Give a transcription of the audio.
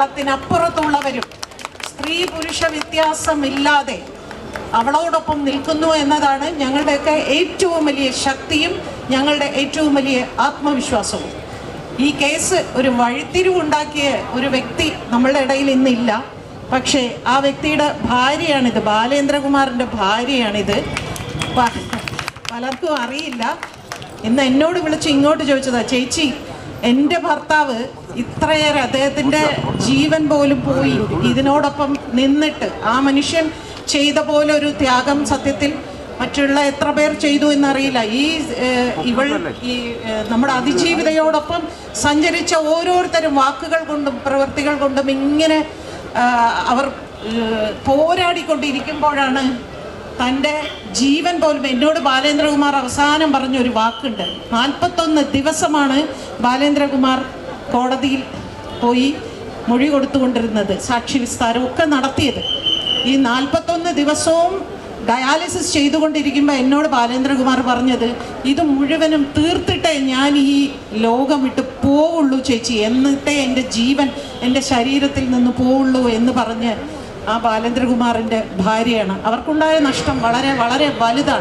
കേരളത്തിനപ്പുറത്തുള്ളവരും സ്ത്രീ പുരുഷ വ്യത്യാസമില്ലാതെ അവളോടൊപ്പം നിൽക്കുന്നു എന്നതാണ് ഞങ്ങളുടെയൊക്കെ ഏറ്റവും വലിയ ശക്തിയും ഞങ്ങളുടെ ഏറ്റവും വലിയ ആത്മവിശ്വാസവും. ഈ കേസ് ഒരു വഴിത്തിരിവുണ്ടാക്കിയ ഒരു വ്യക്തി നമ്മളുടെ ഇടയിൽ ഇന്നില്ല. പക്ഷേ ആ വ്യക്തിയുടെ ഭാര്യയാണിത്, ബാലേന്ദ്രകുമാറിൻ്റെ ഭാര്യയാണിത്. പലർക്കും അറിയില്ല. ഇന്ന് എന്നോട് വിളിച്ച് ഇങ്ങോട്ട് ചോദിച്ചതാ, ചേച്ചി എൻ്റെ ഭർത്താവ് ഇത്രയേറെ അദ്ദേഹത്തിൻ്റെ ജീവൻ പോലും പോയി ഇതിനോടൊപ്പം നിന്നിട്ട് ആ മനുഷ്യൻ ചെയ്ത പോലെ ഒരു ത്യാഗം സത്യത്തിൽ മറ്റുള്ള എത്ര പേർ ചെയ്തു എന്നറിയില്ല. ഈ നമ്മുടെ അതിജീവിതയോടൊപ്പം സഞ്ചരിച്ച ഓരോരുത്തരും വാക്കുകൾ കൊണ്ടും പ്രവൃത്തികൾ കൊണ്ടും ഇങ്ങനെ അവർ പോരാടിക്കൊണ്ടിരിക്കുമ്പോഴാണ് തൻ്റെ ജീവൻ പോലും. എന്നോട് ബാലേന്ദ്രകുമാർ അവസാനം പറഞ്ഞൊരു വാക്കുണ്ട്. 41 ദിവസമാണ് ബാലേന്ദ്രകുമാർ കോടതിയിൽ പോയി മൊഴി കൊടുത്തുകൊണ്ടിരുന്നത്, സാക്ഷി വിസ്താരം ഒക്കെ നടത്തിയത്. ഈ 41 ദിവസവും ഡയാലിസിസ് ചെയ്തുകൊണ്ടിരിക്കുമ്പോൾ എന്നോട് ബാലേന്ദ്രകുമാർ പറഞ്ഞത്, ഇത് മുഴുവനും തീർത്തിട്ടേ ഞാൻ ഈ ലോകം വിട്ട് പോവുള്ളൂ ചേച്ചി, എന്നിട്ടേ എൻ്റെ ജീവൻ എൻ്റെ ശരീരത്തിൽ നിന്ന് പോവുള്ളൂ എന്ന് പറഞ്ഞ് ആ ബാലേന്ദ്രകുമാറിൻ്റെ ഭാര്യയാണ്. അവർക്കുണ്ടായ നഷ്ടം വളരെ വളരെ വലുതാണ്.